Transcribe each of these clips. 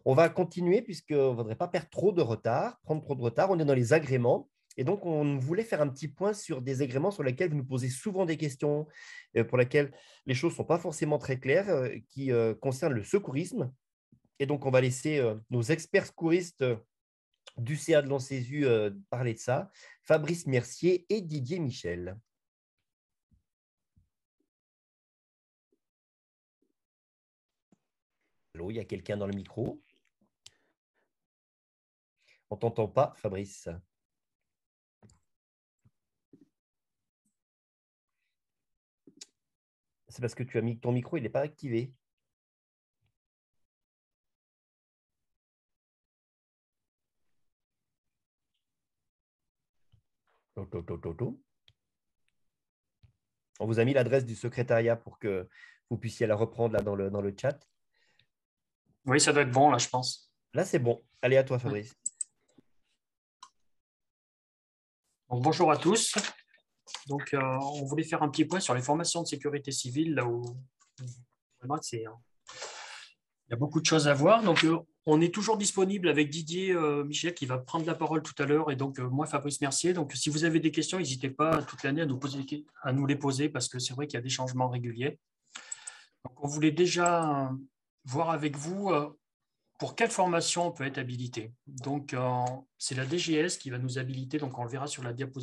On va continuer puisqu'on ne voudrait pas perdre trop de retard, prendre trop de retard. On est dans les agréments. Et donc, on voulait faire un petit point sur des agréments sur lesquels vous nous posez souvent des questions, pour lesquels les choses ne sont pas forcément très claires, qui concernent le secourisme. Et donc, on va laisser nos experts secouristes du CA de Lancézu parler de ça, Fabrice Mercier et Didier Michel. Allô, il y a quelqu'un dans le micro? On ne t'entend pas, Fabrice. C'est parce que tu as mis ton micro, il n'est pas activé. On vous a mis l'adresse du secrétariat pour que vous puissiez la reprendre là dans le chat. Oui, ça doit être bon, là, je pense. Là, c'est bon. Allez, à toi, Fabrice. Donc, bonjour à tous. Donc, on voulait faire un petit point sur les formations de sécurité civile, là où vraiment, il y a beaucoup de choses à voir. Donc, on est toujours disponible avec Didier Michel qui va prendre la parole tout à l'heure et donc moi, Fabrice Mercier. Donc, si vous avez des questions, n'hésitez pas toute l'année à nous les poser parce que c'est vrai qu'il y a des changements réguliers. Donc, on voulait déjà voir avec vous pour quelle formation on peut être habilité. Donc, c'est la DGS qui va nous habiliter, donc on le verra sur la diapo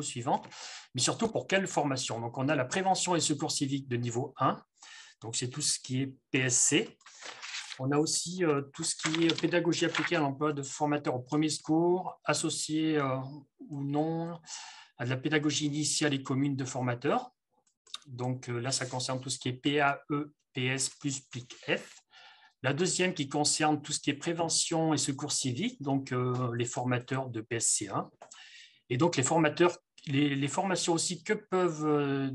suivante, mais surtout pour quelle formation. Donc, on a la prévention et secours civique de niveau 1, donc c'est tout ce qui est PSC. On a aussi tout ce qui est pédagogie appliquée à l'emploi de formateurs au premier secours, associé ou non à de la pédagogie initiale et commune de formateurs. Donc là, ça concerne tout ce qui est PAE, PS plus PLIC-F. La deuxième qui concerne tout ce qui est prévention et secours civique, donc les formateurs de PSC1. Et donc les formateurs, les formations aussi que peuvent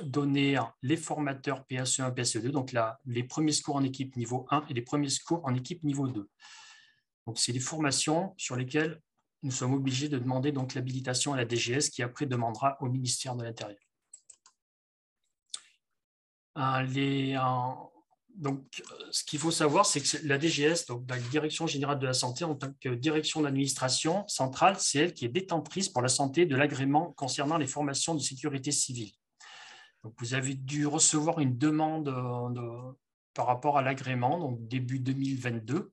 donner les formateurs PSE1, PSE2, donc là, les premiers secours en équipe niveau 1 et les premiers secours en équipe niveau 2. Donc c'est des formations sur lesquelles nous sommes obligés de demander donc l'habilitation à la DGS qui après demandera au ministère de l'Intérieur. Donc, ce qu'il faut savoir, c'est que la DGS, donc la Direction générale de la santé, en tant que direction d'administration centrale, c'est elle qui est détentrice pour la santé de l'agrément concernant les formations de sécurité civile. Donc, vous avez dû recevoir une demande par rapport à l'agrément, donc début 2022.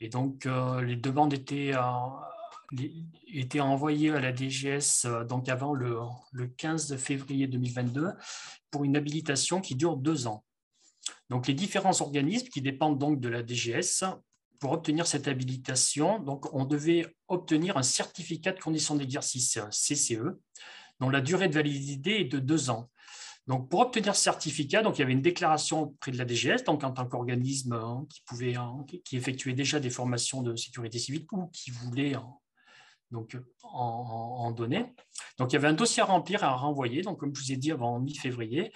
Et donc, les demandes étaient envoyées à la DGS donc avant le 15 février 2022 pour une habilitation qui dure 2 ans. Donc, les différents organismes qui dépendent donc de la DGS, pour obtenir cette habilitation, donc on devait obtenir un certificat de conditions d'exercice CCE, dont la durée de validité est de 2 ans. Donc, pour obtenir ce certificat, donc il y avait une déclaration auprès de la DGS, donc en tant qu'organisme qui effectuait déjà des formations de sécurité civile ou qui voulait en donner. Donc, il y avait un dossier à remplir et à renvoyer, donc comme je vous ai dit avant mi-février.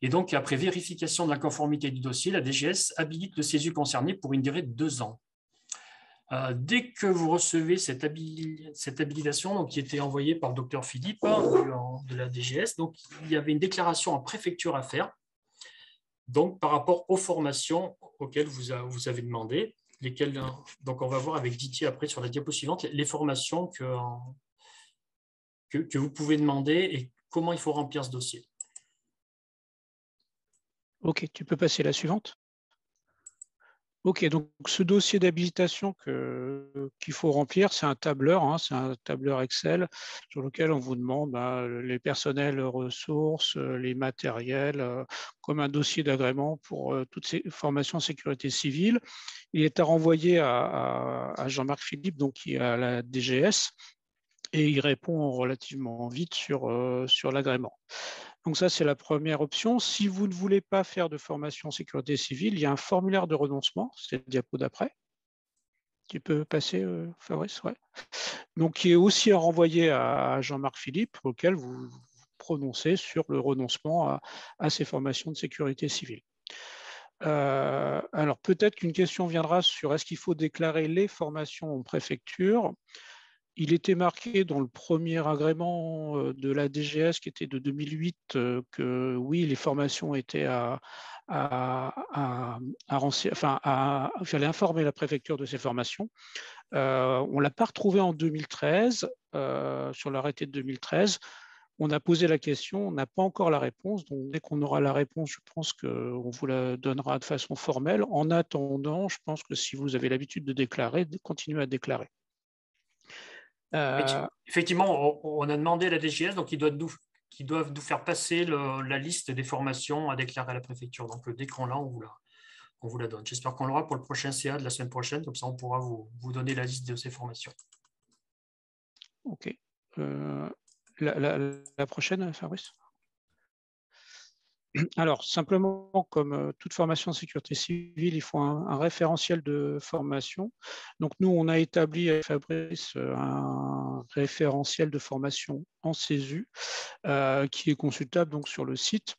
Et donc, après vérification de la conformité du dossier, la DGS habilite le CESU concerné pour une durée de 2 ans. Dès que vous recevez cette habilitation donc, qui était envoyée par le docteur Philippe de la DGS, donc, il y avait une déclaration en préfecture à faire donc, par rapport aux formations auxquelles vous avez demandé, lesquelles, donc on va voir avec Didier après sur la diapo suivante, les formations que vous pouvez demander et comment il faut remplir ce dossier. Ok, tu peux passer la suivante. Ok, donc ce dossier d'habilitation qu'il faut remplir, c'est un tableur, hein, c'est un tableur Excel sur lequel on vous demande les personnels ressources, les matériels, comme un dossier d'agrément pour toutes ces formations en sécurité civile. Il est à renvoyer à Jean-Marc Philippe, donc qui est à la DGS, et il répond relativement vite sur l'agrément. Donc ça, c'est la première option. Si vous ne voulez pas faire de formation en sécurité civile, il y a un formulaire de renoncement, c'est le diapo d'après. Tu peux passer, Fabrice, ouais. Donc, qui est aussi à renvoyer à Jean-Marc Philippe, auquel vous vous prononcez sur le renoncement à ces formations de sécurité civile. Alors, peut-être qu'une question viendra sur est-ce qu'il faut déclarer les formations en préfecture. Il était marqué dans le premier agrément de la DGS qui était de 2008 que oui, les formations étaient à il fallait informer la préfecture de ces formations. On ne l'a pas retrouvé en 2013, sur l'arrêté de 2013. On a posé la question, on n'a pas encore la réponse. Donc, dès qu'on aura la réponse, je pense qu'on vous la donnera de façon formelle. En attendant, je pense que si vous avez l'habitude de déclarer, continuez à déclarer. Effectivement, on a demandé à la DGS, donc ils doivent nous faire passer la liste des formations à déclarer à la préfecture. Donc, dès qu'on l'a, on vous la donne. J'espère qu'on l'aura pour le prochain CA de la semaine prochaine. Comme ça, on pourra vous donner la liste de ces formations. OK. La prochaine, Fabrice? Alors, simplement, comme toute formation en sécurité civile, il faut un référentiel de formation. Donc, nous, on a établi avec Fabrice un référentiel de formation en CESU qui est consultable donc, sur le site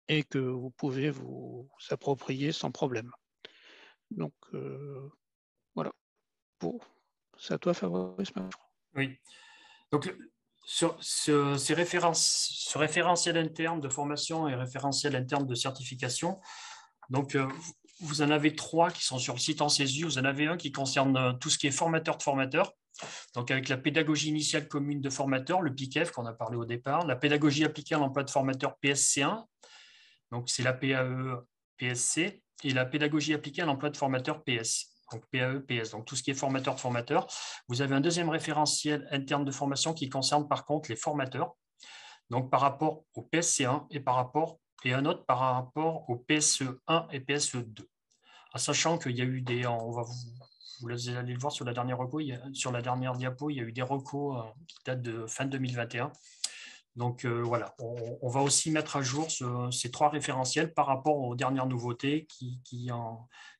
et que vous pouvez vous approprier sans problème. Donc, voilà. C'est à toi, Fabrice. Oui. Donc, ce référentiel interne de formation et référentiel interne de certification, donc vous en avez 3 qui sont sur le site en CESU. Vous en avez un qui concerne tout ce qui est formateur de formateur, donc avec la pédagogie initiale commune de formateur, le PICEF qu'on a parlé au départ, la pédagogie appliquée à l'emploi de formateur PSC1, donc c'est la PAE PSC, et la pédagogie appliquée à l'emploi de formateur PS. Donc PAE, PS, donc tout ce qui est formateur de formateur. Vous avez un deuxième référentiel interne de formation qui concerne par contre les formateurs, donc par rapport au PSC1 et un autre par rapport au PSE1 et PSE2. En sachant qu'il y a eu vous allez le voir sur la dernière diapo, il y a eu des recos qui datent de fin 2021. Donc voilà, on va aussi mettre à jour ces 3 référentiels par rapport aux dernières nouveautés qui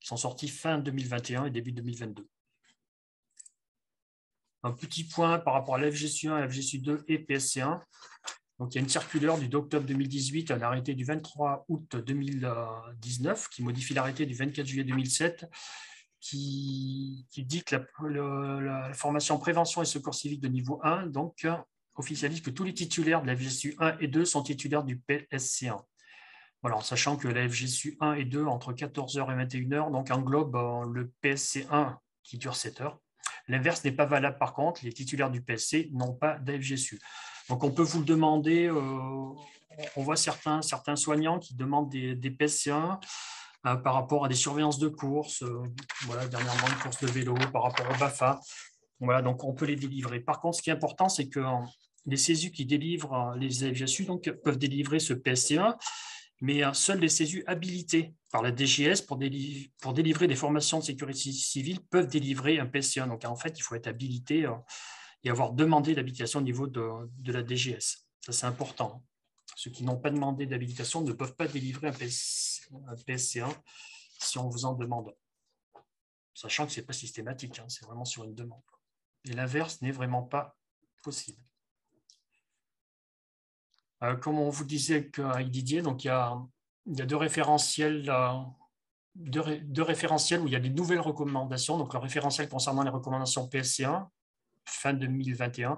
sont sorties fin 2021 et début 2022. Un petit point par rapport à l'FGSU1, FGSU2 et PSC1. Donc, il y a une circulaire du 2 octobre 2018, un arrêté du 23 août 2019 qui modifie l'arrêté du 24 juillet 2007 qui dit que la formation prévention et secours civique de niveau 1 donc, officialise que tous les titulaires de la FGSU 1 et 2 sont titulaires du PSC1. Voilà, en sachant que la FGSU 1 et 2, entre 14h et 21h, donc englobe le PSC1 qui dure 7 heures. L'inverse n'est pas valable par contre, les titulaires du PSC n'ont pas d'AFGSU. Donc on peut vous le demander, on voit certains soignants qui demandent des PSC1 par rapport à des surveillances de course, voilà, dernièrement une course de vélo, par rapport au BAFA. Voilà, donc on peut les délivrer. Par contre, ce qui est important, c'est que les CESU qui délivrent les AFGSU donc, peuvent délivrer ce PSC1, mais seuls les CESU habilités par la DGS pour délivrer des formations de sécurité civile peuvent délivrer un PSC1. Donc en fait, il faut être habilité et avoir demandé l'habilitation au niveau de la DGS. Ça, c'est important. Ceux qui n'ont pas demandé d'habilitation ne peuvent pas délivrer un PSC1 si on vous en demande. Sachant que ce n'est pas systématique, c'est vraiment sur une demande. Et l'inverse n'est vraiment pas possible. Comme on vous disait avec Didier, donc il y a 2 référentiels, deux référentiels où il y a des nouvelles recommandations. Donc le référentiel concernant les recommandations PSC1, fin 2021,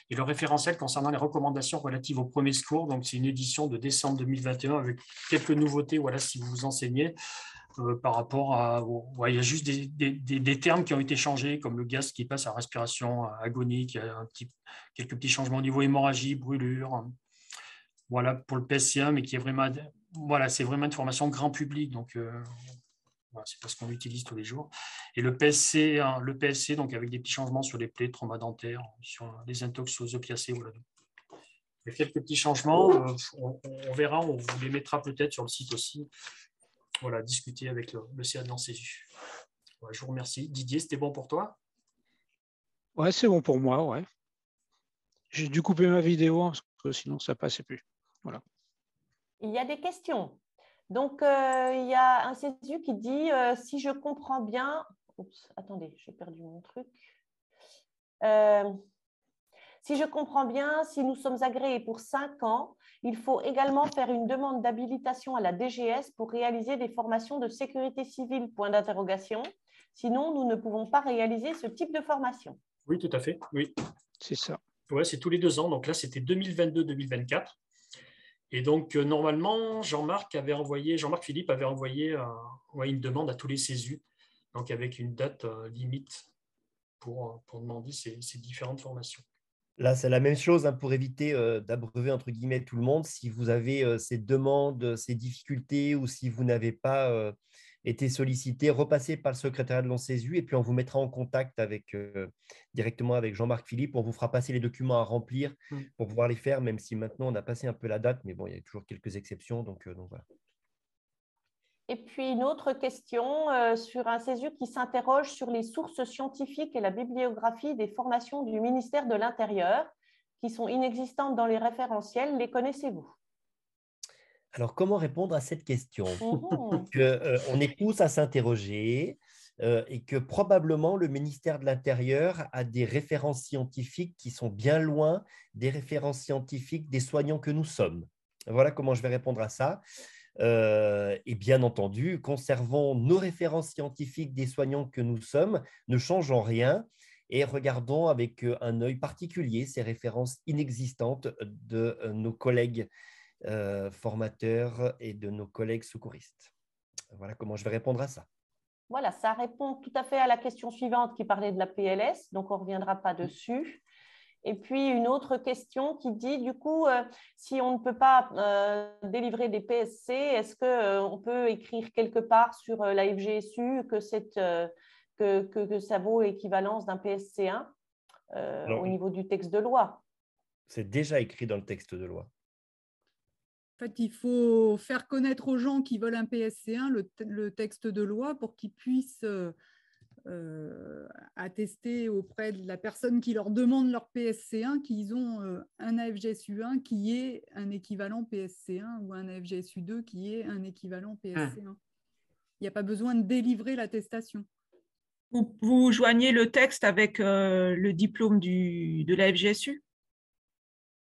et le référentiel concernant les recommandations relatives aux premiers secours. Donc c'est une édition de décembre 2021 avec quelques nouveautés, voilà, si vous vous enseignez. Par rapport à... il y a juste des termes qui ont été changés, comme le gaz qui passe à respiration agonique, quelques petits changements au niveau hémorragie, brûlure. Voilà, pour le PSC1, mais qui est vraiment... Voilà, c'est vraiment une formation grand public, donc voilà, c'est parce qu'on l'utilise tous les jours. Et le PSC, donc avec des petits changements sur les plaies, trauma dentaires, sur les intox aux opiacés. Voilà. Il y a quelques petits changements, on verra, on vous les mettra peut-être sur le site aussi. Voilà, discuter avec le CA de l'ANSESU. Ouais, je vous remercie. Didier, c'était bon pour toi? Ouais, c'est bon pour moi, ouais. J'ai dû couper ma vidéo parce que sinon ça ne passait plus. Voilà. Il y a des questions. Donc, il y a un CESU qui dit, si je comprends bien... Oups, attendez, j'ai perdu mon truc. Si je comprends bien, si nous sommes agréés pour 5 ans, il faut également faire une demande d'habilitation à la DGS pour réaliser des formations de sécurité civile, point d'interrogation. Sinon, nous ne pouvons pas réaliser ce type de formation. Oui, tout à fait. Oui. C'est ça. Ouais, c'est tous les 2 ans. Donc là, c'était 2022-2024. Et donc, normalement, Jean-Marc Philippe avait envoyé une demande à tous les CESU, donc avec une date limite pour demander ces différentes formations. Là, c'est la même chose, hein, pour éviter d'abreuver entre guillemets tout le monde. Si vous avez ces demandes, ces difficultés ou si vous n'avez pas été sollicité, repassez par le secrétariat de l'ONCESU et puis on vous mettra en contact directement avec Jean-Marc Philippe. On vous fera passer les documents à remplir pour pouvoir les faire, même si maintenant on a passé un peu la date, mais bon, il y a toujours quelques exceptions. Donc voilà. Et puis une autre question sur un CESU qui s'interroge sur les sources scientifiques et la bibliographie des formations du ministère de l'Intérieur qui sont inexistantes dans les référentiels. Les connaissez-vous? Alors, comment répondre à cette question? Mhm. On est tous à s'interroger et que probablement le ministère de l'Intérieur a des références scientifiques qui sont bien loin des références scientifiques des soignants que nous sommes. Voilà comment je vais répondre à ça. Et bien entendu, conservons nos références scientifiques des soignants que nous sommes, ne changeons rien et regardons avec un œil particulier ces références inexistantes de nos collègues formateurs et de nos collègues secouristes. Voilà comment je vais répondre à ça. Voilà, ça répond tout à fait à la question suivante qui parlait de la PLS, donc on ne reviendra pas dessus. Et puis une autre question qui dit, du coup, si on ne peut pas délivrer des PSC, est-ce qu'on peut écrire quelque part sur la FGSU que ça vaut l'équivalence d'un PSC1 au niveau du texte de loi? C'est déjà écrit dans le texte de loi. En fait, il faut faire connaître aux gens qui veulent un PSC1 le texte de loi pour qu'ils puissent attester auprès de la personne qui leur demande leur PSC1 qu'ils ont un AFGSU1 qui est un équivalent PSC1 ou un AFGSU2 qui est un équivalent PSC1. Il n'y a pas besoin de délivrer l'attestation. Vous joignez le texte avec le diplôme de la FGSU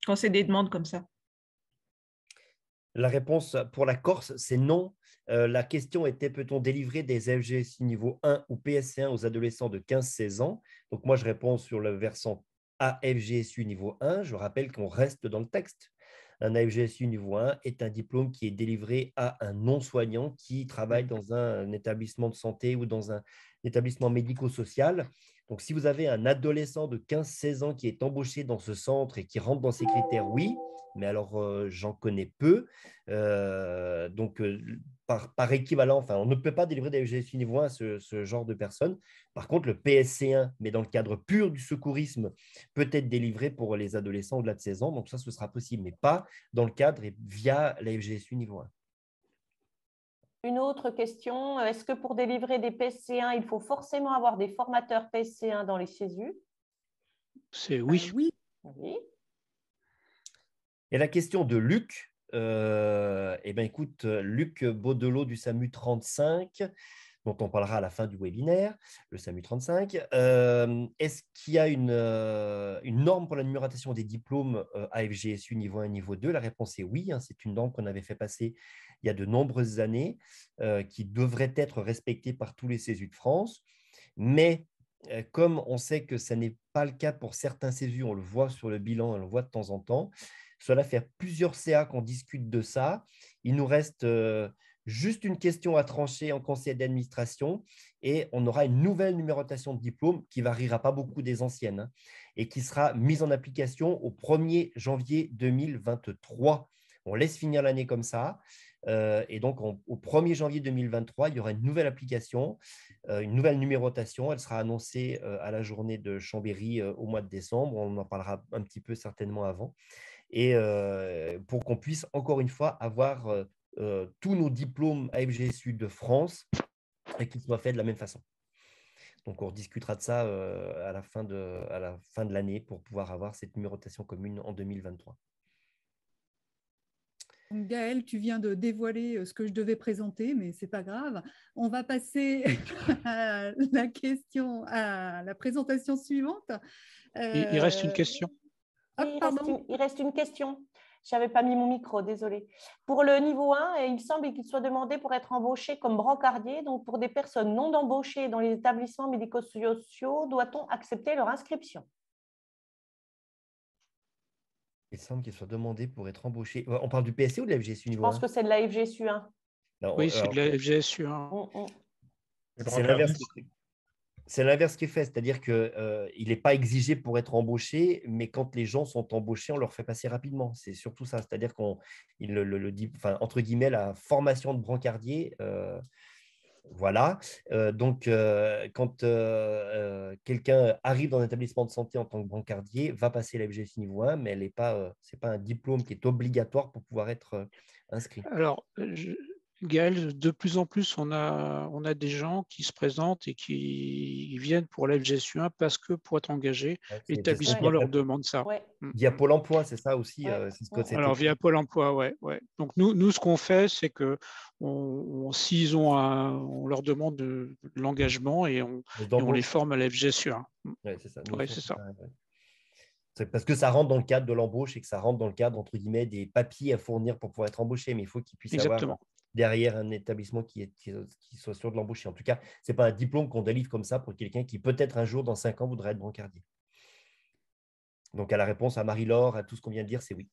quand c'est des demandes comme ça? La réponse pour la Corse, c'est non. La question était, peut-on délivrer des FGSU niveau 1 ou PSC1 aux adolescents de 15-16 ans? Donc moi, je réponds sur le versant AFGSU niveau 1. Je rappelle qu'on reste dans le texte. Un AFGSU niveau 1 est un diplôme qui est délivré à un non-soignant qui travaille dans un établissement de santé ou dans un établissement médico-social. Donc, si vous avez un adolescent de 15-16 ans qui est embauché dans ce centre et qui rentre dans ces critères, oui, mais alors j'en connais peu. Donc, par équivalent, enfin, on ne peut pas délivrer des FGSU niveau 1 à ce genre de personnes. Par contre, le PSC1, mais dans le cadre pur du secourisme, peut être délivré pour les adolescents au-delà de 16 ans. Donc, ça, ce sera possible, mais pas dans le cadre et via la FGSU niveau 1. Une autre question, est-ce que pour délivrer des PSC1, il faut forcément avoir des formateurs PSC1 dans les CESU? C'est oui. Oui. Oui. Et la question de Luc, écoute, Luc Baudelot du SAMU 35, dont on parlera à la fin du webinaire, le SAMU 35. Est-ce qu'il y a une norme pour la numérotation des diplômes AFGSU niveau 1 et niveau 2? La réponse est oui. C'est une norme qu'on avait fait passer il y a de nombreuses années, qui devrait être respectée par tous les CESU de France. Mais comme on sait que ce n'est pas le cas pour certains CESU, on le voit sur le bilan, on le voit de temps en temps, cela fait plusieurs CA qu'on discute de ça. Il nous reste juste une question à trancher en conseil d'administration et on aura une nouvelle numérotation de diplôme qui ne variera pas beaucoup des anciennes et qui sera mise en application au 1er janvier 2023. On laisse finir l'année comme ça. Et donc, au 1er janvier 2023, il y aura une nouvelle application, une nouvelle numérotation. Elle sera annoncée à la journée de Chambéry au mois de décembre. On en parlera un petit peu certainement avant. Et pour qu'on puisse, encore une fois, avoir tous nos diplômes AFGSU de France et qu'ils soient faits de la même façon. Donc, on rediscutera de ça à la fin de l'année pour pouvoir avoir cette numérotation commune en 2023. Donc, Gaëlle, tu viens de dévoiler ce que je devais présenter, mais ce n'est pas grave. On va passer à la présentation suivante. Il reste une question. Il reste une question. Je n'avais pas mis mon micro, désolé. Pour le niveau 1, il semble qu'il soit demandé pour être embauché comme brancardier. Donc, pour des personnes non embauchées dans les établissements médico-sociaux, doit-on accepter leur inscription? Il semble qu'il soit demandé pour être embauché. On parle du PSC ou de la FGSU Je niveau pense 1? que c'est de la FGSU1. Non, Oui, c'est alors, de la FGSU1. Le c'est brancardiste, l'inverse. C'est l'inverse qui est fait, c'est-à-dire qu'il n'est pas exigé pour être embauché, mais quand les gens sont embauchés, on leur fait passer rapidement. C'est surtout ça, c'est-à-dire qu'on le dit, enfin, entre guillemets, la formation de brancardier, voilà. Donc, quand quelqu'un arrive dans un établissement de santé en tant que brancardier, va passer la FGS niveau 1, mais elle n'est pas, c'est pas un diplôme qui est obligatoire pour pouvoir être inscrit. Alors, Gaël, de plus en plus, on a des gens qui se présentent et qui viennent pour la FGSU1 parce que pour être engagés, Ouais, c'est l'établissement ça. leur demande ça. Ouais. Via Pôle emploi, c'est ça aussi. Ouais. C'est ce que c'était. Alors, via Pôle emploi, ouais. Donc, nous, ce qu'on fait, c'est que s'ils ont on leur demande de l'engagement et on les forme à la FGSU1. Ouais, c'est ça. Ouais, c'est ça. Ouais. C'est parce que ça rentre dans le cadre de l'embauche et que ça rentre dans le cadre, entre guillemets, des papiers à fournir pour pouvoir être embauché. Mais il faut qu'ils puissent avoir Exactement. derrière un établissement qui soit sûr de l'embaucher. En tout cas, ce n'est pas un diplôme qu'on délivre comme ça pour quelqu'un qui peut-être un jour, dans 5 ans, voudrait être brancardier. Donc, à la réponse à Marie-Laure, à tout ce qu'on vient de dire, c'est oui.